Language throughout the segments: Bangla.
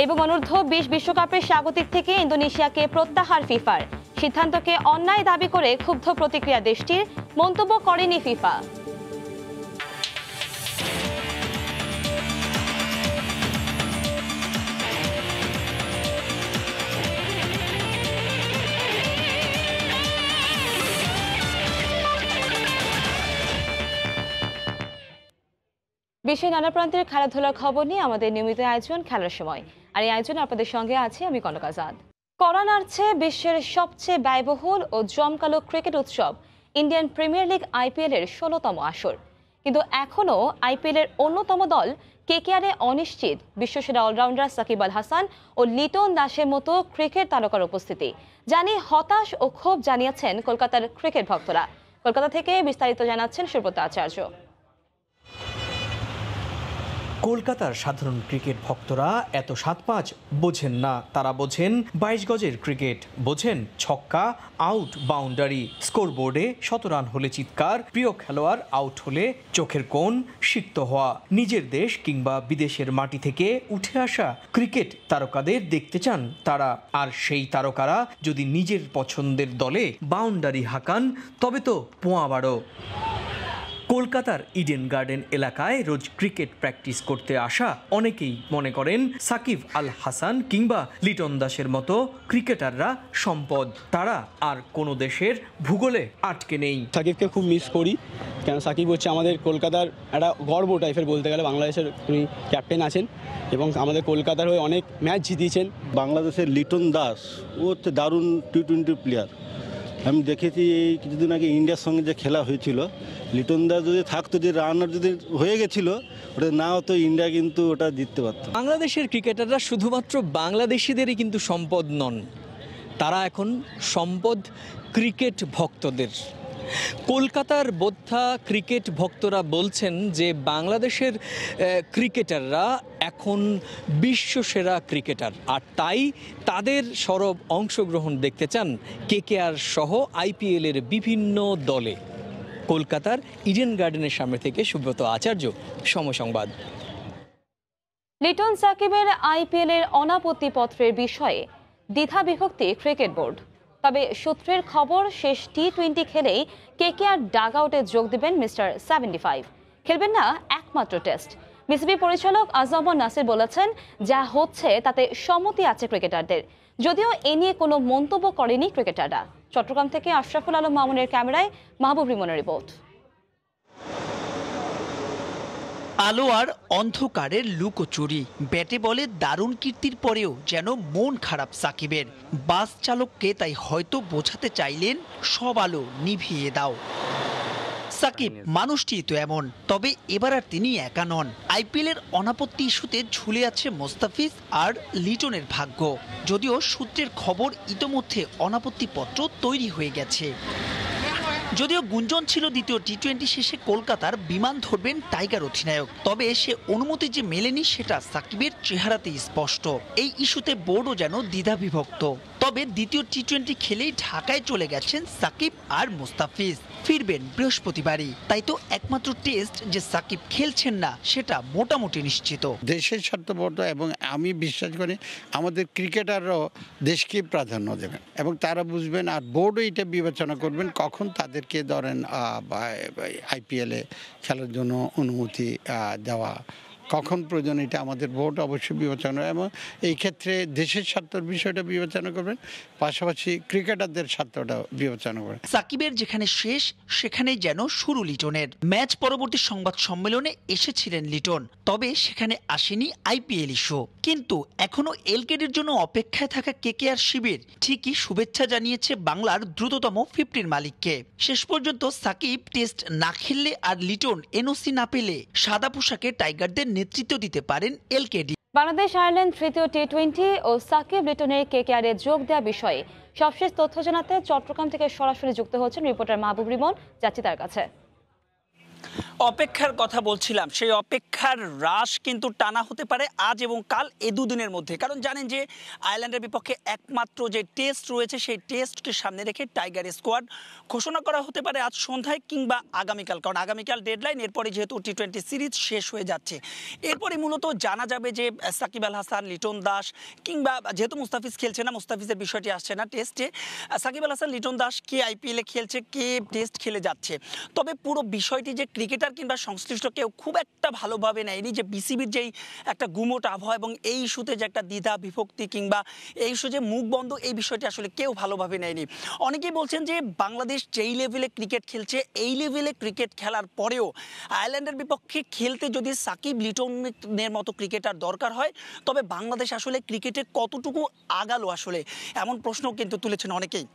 এবং অনূর্ধ্ব-20 বিশ্বকাপের স্বাগতিক থেকে ইন্দোনেশিয়াকে প্রত্যাহার ফিফার সিদ্ধান্তকে অন্যায় দাবি করে ক্ষুব্ধ প্রতিক্রিয়া দেশটির, মন্তব্য করেনি ফিফা। বিশ্বের নানা প্রান্তের খেলাধুলার খবর নিয়ে আমাদের নিয়মিত আয়োজন খেলার সময়, আর এই আয়োজনে আপনাদের সঙ্গে আছি আমি কনক আজাদ। কড়া নাড়ছে বিশ্বের সবচেয়ে ব্যয়বহুল ও জমকালো ক্রিকেট উৎসব ইন্ডিয়ান প্রিমিয়ার লিগ IPL এর 16তম আসর। কিন্তু এখনও IPL এর অন্যতম দল KKR-এ অনিশ্চিত বিশ্বসেরা অলরাউন্ডার সাকিব আল হাসান ও লিটন দাসের মতো ক্রিকেট তারকার উপস্থিতি জানি হতাশ ও ক্ষোভ জানিয়েছেন কলকাতার ক্রিকেট ভক্তরা। কলকাতা থেকে বিস্তারিত জানাচ্ছেন সুব্রত আচার্য। কলকাতার সাধারণ ক্রিকেট ভক্তরা এত 7-5 বোঝেন না, তারা বোঝেন 22 গজের ক্রিকেট, বোঝেন ছক্কা, আউট, বাউন্ডারি, স্কোরবোর্ডে 100 রান হলে চিৎকার, প্রিয় খেলোয়াড় আউট হলে চোখের কোণ সিক্ত হওয়া। নিজের দেশ কিংবা বিদেশের মাটি থেকে উঠে আসা ক্রিকেট তারকাদের দেখতে চান তারা, আর সেই তারকারা যদি নিজের পছন্দের দলে বাউন্ডারি হাঁকান তবে তো পোয়া বাড়ো। কলকাতার ইডেন গার্ডেন এলাকায় রোজ ক্রিকেট প্র্যাকটিস করতে আসা অনেকেই মনে করেন সাকিব আল হাসান কিংবা লিটন দাসের মতো ক্রিকেটাররা সম্পদ, তারা আর কোনো দেশের ভূগোলে আটকে নেই। সাকিবকে খুব মিস করি, কেন সাকিব হচ্ছে আমাদের কলকাতার একটা গর্ব টাইপের বলতে গেলে। বাংলাদেশের উনি ক্যাপ্টেন আছেন এবং আমাদের কলকাতার হয়ে অনেক ম্যাচ জিতিয়েছেন। বাংলাদেশের লিটন দাস ও হচ্ছে দারুণ T20 প্লেয়ার। আমি দেখেছি এই কিছুদিন আগে ইন্ডিয়ার সঙ্গে যে খেলা হয়েছিল, লিটন দাস যদি থাকতো, যে রানার যদি হয়ে গেছিল, ওটা না হতো ইন্ডিয়া কিন্তু ওটা জিততে পারত। বাংলাদেশের ক্রিকেটাররা শুধুমাত্র বাংলাদেশিদেরই কিন্তু সম্পদ নন, তারা এখন সম্পদ ক্রিকেট ভক্তদের। কলকাতার বোদ্ধা ক্রিকেট ভক্তরা বলছেন যে বাংলাদেশের ক্রিকেটাররা এখন বিশ্বসেরা ক্রিকেটার, আর তাই তাদের সরব অংশগ্রহণ দেখতে চান KKR সহ IPL এর বিভিন্ন দলে। কলকাতার ইডেন গার্ডেনের সামনে থেকে সুব্রত আচার্য, সময় সংবাদ। লিটন সাকিবের IPL এর অনাপত্তি পত্রের বিষয়ে দ্বিধা বিভক্তি ক্রিকেট বোর্ড। তবে সূত্রের খবর শেষ T20 খেলেই KKR ডাগ আউটে যোগ দেবেন মিস্টার 75, খেলবেন না একমাত্র টেস্ট। BCB পরিচালক আজমন নাসির বলেছেন, যা হচ্ছে তাতে সম্মতি আছে ক্রিকেটারদের, যদিও এ নিয়ে কোনো মন্তব্য করেনি ক্রিকেটাররা। চট্টগ্রাম থেকে আশরাফুল আলম মামুনের ক্যামেরায় মাহবুব রিমনের রিপোর্ট। আলো আর অন্ধকারের লুকোচুরি, ব্যাটে বলে দারুণ কীর্তির পরেও যেন মন খারাপ সাকিবের। বাস চালককে তাই হয়তো বোঝাতে চাইলেন সব আলো নিভিয়ে দাও। সাকিব মানুষটি তো এমন, তবে এবার আর তিনি একা নন। IPL এর অনাপত্তি ইস্যুতে ঝুলে আছে মোস্তাফিজ আর লিটনের ভাগ্য, যদিও সূত্রের খবর ইতোমধ্যে অনাপত্তি পত্র তৈরি হয়ে গেছে। যদিও গুঞ্জন ছিল দ্বিতীয় T20 শেষে কলকাতার বিমান ধরবেন টাইগার অধিনায়ক, তবে সে অনুমতি যে মেলেনি সেটা সাকিবের চেহারাতেই স্পষ্ট। এই ইস্যুতে বোর্ডও যেন দ্বিধাবিভক্ত। তবে দ্বিতীয় T20 খেলেই ঢাকায় চলে গেছেন সাকিব আর মুস্তাফিজ, ফিরবেন বৃহস্পতিবারই। তাই তো একমাত্র টেস্ট যে সাকিব খেলছেন না সেটা মোটামুটি নিশ্চিত। দেশের স্বার্থপরতা, এবং আমি বিশ্বাস করি আমাদের ক্রিকেটাররাও দেশকে প্রাধান্য দেবেন এবং তারা বুঝবেন, আর বোর্ডও এটা বিবেচনা করবেন কখন তাদেরকে ধরেন IPL-এ খেলার জন্য অনুমতি দেওয়া, কখন প্রয়োজন, এটা আমাদের বোর্ড অবশ্যই বিবেচনা, এবং এই ক্ষেত্রে দেশের স্বার্থের বিষয়টা বিবেচনা করবেন, পাশাপাশি ক্রিকেটারদের স্বার্থটা বিবেচনা করবেন। সাকিবের যেখানে শেষ সেখানেই যেন শুরু লিটনের। ম্যাচ পরবর্তী সংবাদ সম্মেলনে এসেছিলেন লিটন, তবে সেখানে আসেনি IPL ইস্যু। কিন্তু এখনো LKDর জন্য অপেক্ষায় থাকা KKR শিবির ঠিকই শুভেচ্ছা জানিয়েছে বাংলার দ্রুততম 50 মালিককে। শেষ পর্যন্ত সাকিব টেস্ট না খেললে আর লিটন NOC না পেলে সাদা পোশাকে টাইগারদের নেতৃত্ব দিতে পারেন LKD। বাংলাদেশ আয়ারল্যান্ড তৃতীয় T20 ও সাকিব লিটনের KKR-এ যোগ দেওয়া বিষয়ে সবশেষ তথ্য জানাতে চট্টগ্রাম থেকে সরাসরি যুক্ত হচ্ছেন রিপোর্টার মাহবুব রিমন। যাচ্ছি তার কাছে। অপেক্ষার কথা বলছিলাম, সেই অপেক্ষার রাশ কিন্তু টানা হতে পারে আজ এবং কাল এই দুদিনের মধ্যে। কারণ জানেন যে আয়ারল্যান্ডের বিপক্ষে একমাত্র যে টেস্ট রয়েছে সেই টেস্টকে সামনে রেখে টাইগার স্কোয়াড ঘোষণা করা হতে পারে আজ সন্ধ্যায় কিংবা আগামীকাল। কারণ আগামীকাল ডেডলাইন, এরপরে যেহেতু টি-20 সিরিজ শেষ হয়ে যাচ্ছে, এরপরে মূলত জানা যাবে যে সাকিব আল হাসান, লিটন দাস কিংবা যেহেতু মুস্তাফিজ খেলছে না, মুস্তাফিজের বিষয়টি আসছে না টেস্টে, সাকিব আল হাসান, লিটন দাস কে আইপিএলে খেলছে, কে টেস্ট খেলে যাচ্ছে। তবে পুরো বিষয়টি যে ক্রিকেটার কিংবা সংশ্লিষ্ট কেউ খুব একটা ভালোভাবে নেয়নি, যে বিসিবির যেই একটা গুমোট আবহাওয়া এবং এই ইস্যুতে যে একটা দ্বিধা বিভক্তি কিংবা এই ইস্যু যে মুখ বন্ধ, এই বিষয়টি আসলে কেউ ভালোভাবে নেয়নি। অনেকেই বলছেন যে বাংলাদেশ যেই লেভেলে ক্রিকেট খেলছে, এই লেভেলে ক্রিকেট খেলার পরেও আয়ারল্যান্ডের বিপক্ষে খেলতে যদি সাকিব, লিটনের মতো ক্রিকেটার দরকার হয়, তবে বাংলাদেশ আসলে ক্রিকেটে কতটুকু আগালো আসলে, এমন প্রশ্ন কিন্তু তুলেছেন অনেকেই।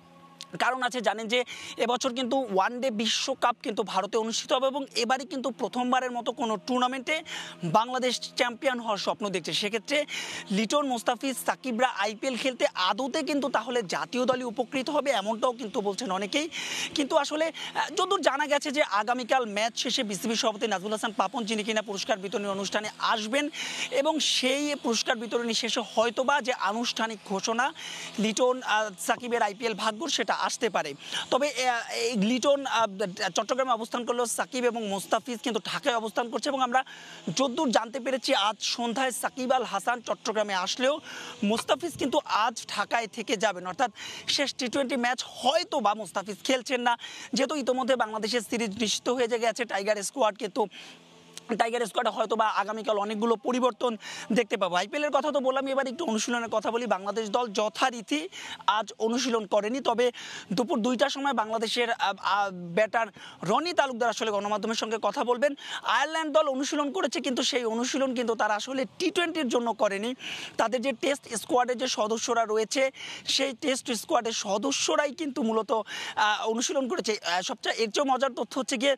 কারণ আছে, জানেন যে এবছর কিন্তু ওয়ানডে বিশ্বকাপ কিন্তু ভারতে অনুষ্ঠিত হবে এবং এবারই কিন্তু প্রথমবারের মতো কোনো টুর্নামেন্টে বাংলাদেশ চ্যাম্পিয়ন হওয়ার স্বপ্ন দেখছে। সেক্ষেত্রে লিটন, মুস্তাফিজ, সাকিবরা আইপিএল খেলতে আদতে কিন্তু তাহলে জাতীয় দলই উপকৃত হবে, এমনটাও কিন্তু বলছেন অনেকেই। কিন্তু আসলে যতদূর জানা গেছে যে আগামীকাল ম্যাচ শেষে বিসিবি সভাপতি নাজমুল হাসান পাপন, যিনি কিনা পুরস্কার বিতরণী অনুষ্ঠানে আসবেন, এবং সেই পুরস্কার বিতরণী শেষে হয়তোবা যে আনুষ্ঠানিক ঘোষণা লিটন সাকিবের আইপিএল ভাগ্য সেটা আসতে পারে। তবে লিটন চট্টগ্রামে অবস্থান করলেও সাকিব এবং মুস্তাফিজ কিন্তু ঢাকায় অবস্থান করছে, এবং আমরা যতদূর জানতে পেরেছি আজ সন্ধ্যায় সাকিব আল হাসান চট্টগ্রামে আসলেও মুস্তাফিজ কিন্তু আজ ঢাকায় থেকে যাবেন। অর্থাৎ শেষ টি-20 ম্যাচ হয়তো বা মুস্তাফিজ খেলছেন না, যেহেতু ইতোমধ্যে বাংলাদেশের সিরিজ নিশ্চিত হয়ে গেছে টাইগার স্কোয়াড, কিন্তু টাইগার স্কোয়াডে হয়তো বা আগামীকাল অনেকগুলো পরিবর্তন দেখতে পাবো। আইপিএলের কথা তো বললাম, এবার একটু অনুশীলনের কথা বলি। বাংলাদেশ দল যথারীতি আজ অনুশীলন করেনি, তবে দুপুর 2টার সময় বাংলাদেশের ব্যাটার রনি তালুকদার আসলে গণমাধ্যমের সঙ্গে কথা বলবেন। আয়ারল্যান্ড দল অনুশীলন করেছে, কিন্তু সেই অনুশীলন কিন্তু তারা আসলে টি-20-র জন্য করেনি। তাদের যে টেস্ট স্কোয়াডের যে সদস্যরা রয়েছে, সেই টেস্ট স্কোয়াডের সদস্যরাই কিন্তু মূলত অনুশীলন করেছে। সবচেয়ে এর চেয়েও মজার তথ্য হচ্ছে গিয়ে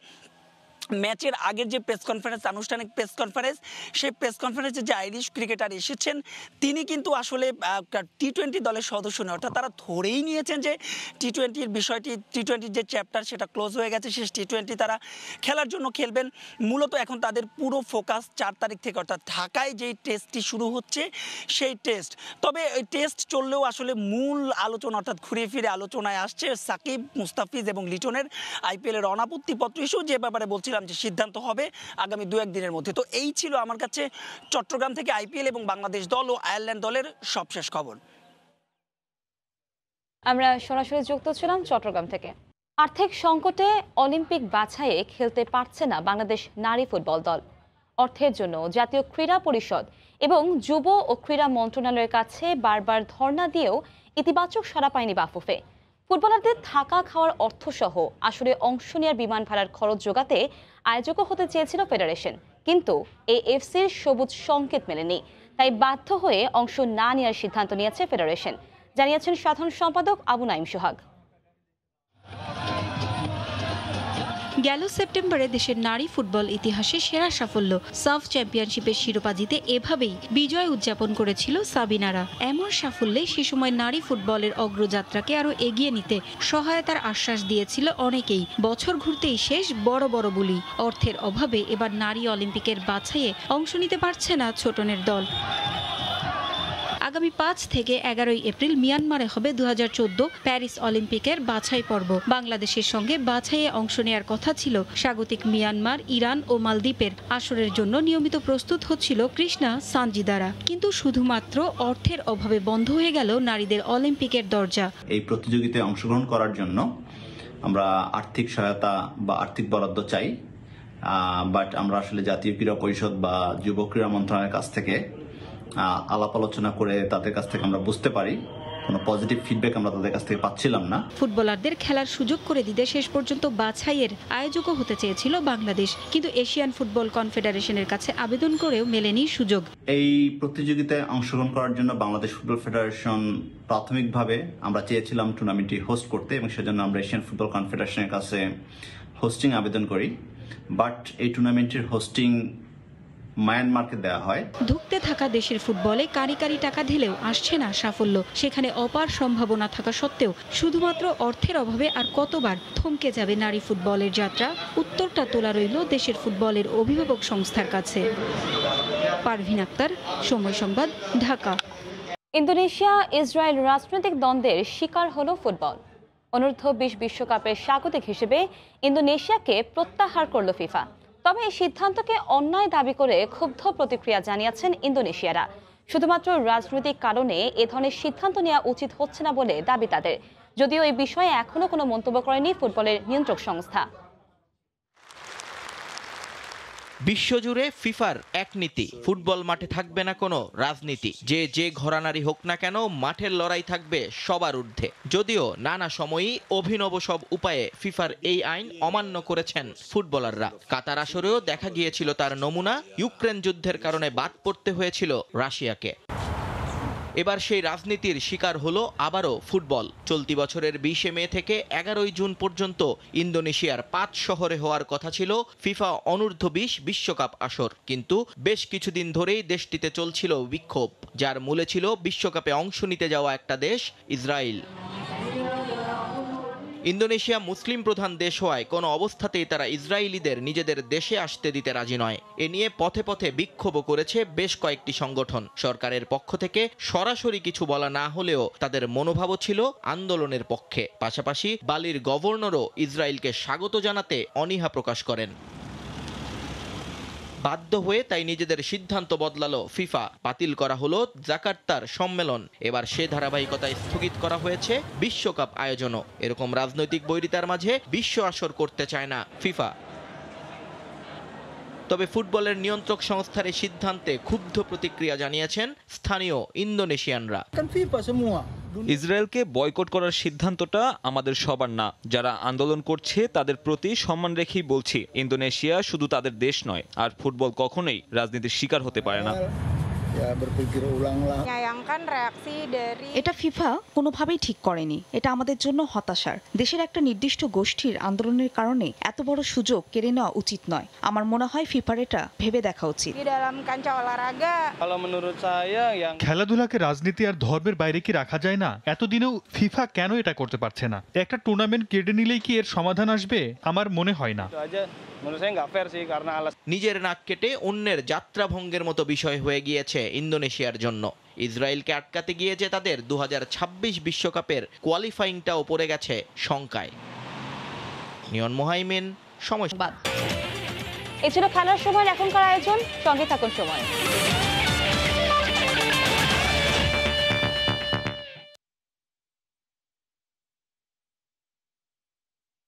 ম্যাচের আগের যে প্রেস কনফারেন্স, আনুষ্ঠানিক প্রেস কনফারেন্স, সেই প্রেস কনফারেন্সে যে আইরিশ ক্রিকেটার এসেছেন তিনি কিন্তু আসলে টি-20 দলের সদস্য নয়। অর্থাৎ তারা ধরেই নিয়েছেন যে টি-20-র বিষয়টি, টি-20-র যে চ্যাপ্টার সেটা ক্লোজ হয়ে গেছে, শেষ টি-20 তারা খেলার জন্য খেলবেন। মূলত এখন তাদের পুরো ফোকাস 4 তারিখ থেকে, অর্থাৎ ঢাকায় যেই টেস্টটি শুরু হচ্ছে সেই টেস্ট। তবে ওই টেস্ট চললেও আসলে মূল আলোচনা, অর্থাৎ ঘুরে ফিরে আলোচনায় আসছে সাকিব, মুস্তাফিজ এবং লিটনের আইপিএলের অনাপত্তিপত্র ইস্যু, যে ব্যাপারে বলছিলাম যে সিদ্ধান্ত হবে আগামী 2-1 দিনের মধ্যে। তো এই ছিল আমার কাছে চট্টগ্রাম থেকে আইপিএল এবং বাংলাদেশ দল ও আয়ারল্যান্ড দলের সবশেষ খবর। আমরা সরাসরি যুক্ত ছিলাম চট্টগ্রাম থেকে। আর্থিক সংকটে অলিম্পিক বাছাইয়ে খেলতে পারছে না বাংলাদেশ নারী ফুটবল দল। অর্থের জন্য জাতীয় ক্রীড়া পরিষদ এবং যুব ও ক্রীড়া মন্ত্রণালয়ের কাছে বারবার ধর্ণা দিয়েও ইতিবাচক সাড়া পায়নি বাফুফে। ফুটবলারদের থাকা খাওয়ার অর্থসহ আসলে অংশ নেওয়ার বিমান ভাড়ার খরচ জোগাতে আয়োজকও হতে চেয়েছিল ফেডারেশন, কিন্তু এএফসির সবুজ সংকেত মেলেনি। তাই বাধ্য হয়ে অংশ না নেওয়ার সিদ্ধান্ত নিয়েছে ফেডারেশন, জানিয়েছেন সাধারণ সম্পাদক আবু নাইম সোহাগ। গেল সেপ্টেম্বরে দেশের নারী ফুটবল ইতিহাসে সেরা সাফল্য সাফ চ্যাম্পিয়নশিপের শিরোপা জিতে এভাবেই বিজয় উদযাপন করেছিল সাবিনারা। এমন সাফল্যে সে সময় নারী ফুটবলের অগ্রযাত্রাকে আরো এগিয়ে নিতে সহায়তার আশ্বাস দিয়েছিল অনেকেই। বছর ঘুরতেই শেষ বড় বড় বুলি। অর্থের অভাবে এবার নারী অলিম্পিকের বাছাইয়ে অংশ নিতে পারছে না ছোটনের দল। আগামী 5 থেকে 11 এপ্রিল মিয়ানমারে হবে 2014 প্যারিস অলিম্পিকের বাছাই পর্ব। বাংলাদেশের সঙ্গে বাছাইয়ে অংশ নেওয়ার কথা ছিল স্বাগতিক মিয়ানমার, ইরান ও মালদ্বীপের। আসরের জন্য নিয়মিত প্রস্তুত হচ্ছিল কৃষ্ণা সানজিদারা, কিন্তু শুধুমাত্র অর্থের অভাবে বন্ধ হয়ে গেল নারীদের অলিম্পিকের দরজা। এই প্রতিযোগিতায় অংশগ্রহণ করার জন্য আমরা আর্থিক সহায়তা বা আর্থিক বরাদ্দ চাই, বাট আমরা আসলে জাতীয় ক্রীড়া পরিষদ বা যুব ক্রীড়া মন্ত্রণালয়ের কাছ থেকে আলাপ আলোচনা করে তাদের কাছ থেকে আমরা বুঝতে পারি কোনো পজিটিভ ফিডব্যাক আমরা তাদের কাছ থেকে পাচ্ছিলাম না। ফুটবলারদের খেলার সুযোগ করে দিতে শেষ পর্যন্ত বাছাইয়ের আয়োজকও হতে চেয়েছিল বাংলাদেশ, কিন্তু এশিয়ান ফুটবল কনফেডারেশনের কাছে আবেদন করেও মেলেনি সুযোগ। এই প্রতিযোগিতায় অংশগ্রহণ করার জন্য বাংলাদেশ ফুটবল ফেডারেশন প্রাথমিকভাবে আমরা চেয়েছিলাম টুর্নামেন্টটি হোস্ট করতে, এবং সেজন্য আমরা এশিয়ান ফুটবল কনফেডারেশনের কাছে হোস্টিং আবেদন করি। বাট এই টুর্নামেন্টের হোস্টিং মায়ানমারকে দেওয়া হয়। ধুঁকতে থাকা দেশের ফুটবলে কারি কারি টাকা ঢেলেও আসছে না সাফল্য। সেখানে অপার সম্ভাবনা থাকা সত্ত্বেও শুধুমাত্র অর্থের অভাবে আর কতবার থমকে যাবে নারী ফুটবলের যাত্রা? উত্তরটা তোলা রইল দেশের ফুটবলের অভিভাবক সংস্থার কাছে। পারভিন আক্তার, সময় সংবাদ, ঢাকা। ইন্দোনেশিয়া ইসরায়েল রাজনৈতিক দ্বন্দ্বের শিকার হলো ফুটবল। অনূর্ধ্ব 20 বিশ্বকাপের স্বাগতিক হিসেবে ইন্দোনেশিয়াকে প্রত্যাহার করল ফিফা। তবে এই সিদ্ধান্তকে অন্যায় দাবি করে ক্ষুব্ধ প্রতিক্রিয়া জানিয়েছেন ইন্দোনেশিয়ারা। শুধুমাত্র রাজনৈতিক কারণে এ ধরনের সিদ্ধান্ত নেওয়া উচিত হচ্ছে না বলে দাবি তাদের, যদিও এই বিষয়ে এখনো কোনো মন্তব্য করেনি ফুটবলের নিয়ন্ত্রক সংস্থা। বিশ্বজুড়ে ফিফার এক নীতি, ফুটবল মাঠে থাকবে না কোনো রাজনীতি। যে ঘরানারই হোক না কেন, মাঠের লড়াই থাকবে সবার ঊর্ধ্বে। যদিও নানা সময়ই অভিনব সব উপায়ে ফিফার এই আইন অমান্য করেছেন ফুটবলাররা। কাতার আসরেও দেখা গিয়েছিল তার নমুনা। ইউক্রেন যুদ্ধের কারণে বাদ পড়তে হয়েছিল রাশিয়াকে। এবার সেই রাজনীতির শিকার হলো আবারও ফুটবল। চলতি বছরের 20 মে থেকে 11 জুন পর্যন্ত ইন্দোনেশিয়ার 5 শহরে হওয়ার কথা ছিল ফিফা অনূর্ধ্ব 20 বিশ্বকাপ আসর, কিন্তু বেশ কিছুদিন ধরেই দেশটিতে চলছিল বিক্ষোভ, যার মূলে ছিল বিশ্বকাপে অংশ নিতে যাওয়া একটা দেশ, ইসরায়েল। ইন্দোনেশিয়া মুসলিম প্রধান দেশ হওয়ায় কোনো অবস্থাতেই তারা ইসরায়েলিদের নিজেদের দেশে আসতে দিতে রাজি নয়। এ নিয়ে পথে পথে বিক্ষোভও করেছে বেশ কয়েকটি সংগঠন। সরকারের পক্ষ থেকে সরাসরি কিছু বলা না হলেও তাদের মনোভাবও ছিল আন্দোলনের পক্ষে। পাশাপাশি বালির গভর্নরও ইসরায়েলকে স্বাগত জানাতে অনীহা প্রকাশ করেন। বাধ্য হয়ে তাই নিজেদের সিদ্ধান্ত বদলালো ফিফা। বাতিল করা হলো জাকার্তার সম্মেলন। এবার সে ধারাবাহিকতায় স্থগিত করা হয়েছে বিশ্বকাপ আয়োজনও। এরকম রাজনৈতিক বৈরিতার মাঝে বিশ্ব আসর করতে চায় না ফিফা। তবে ফুটবলের নিয়ন্ত্রক সংস্থার এই সিদ্ধান্তে ক্ষুব্ধ প্রতিক্রিয়া জানিয়েছেন স্থানীয় ইন্দোনেশিয়ানরা। ইসরায়েলকে বয়কট করার সিদ্ধান্তটা আমাদের সবার না। যারা আন্দোলন করছে তাদের প্রতি সম্মান রেখেই বলছি, ইন্দোনেশিয়া শুধু তাদের দেশ নয়, আর ফুটবল কখনোই রাজনীতির শিকার হতে পারে না। এটা ফিফা কোনোভাবেই ঠিক করেনি। এটা আমাদের জন্য হতাশার। দেশের একটা নির্দিষ্ট গোষ্ঠীর আন্দোলনের কারণে এত বড় সুযোগ কেড়ে নেওয়া উচিত নয়। আমার মনে হয় ফিফার এটা ভেবে দেখা উচিত। খেলাধুলাকে রাজনীতি আর ধর্মের বাইরে কি রাখা যায় না? এতদিনেও ফিফা কেন এটা করতে পারছে না? একটা টুর্নামেন্ট কেটে নিলেই কি এর সমাধান আসবে? আমার মনে হয় না। নিজের নাক কেটে অন্যের যাত্রা ভঙ্গের মতো বিষয় হয়ে গিয়েছে ইন্দোনেশিয়ার জন্য। ইসরায়েলকে আটকাতে গিয়ে যে তাদের 2026 বিশ্বকাপের কোয়ালিফাইংটাও পড়ে গেছে শঙ্কায়। নিয়ন মোহাইমিন, সময় সংবাদ। এ ছিল খেলার সময় এখনকার আয়োজন। সঙ্গে থাকুন সময়।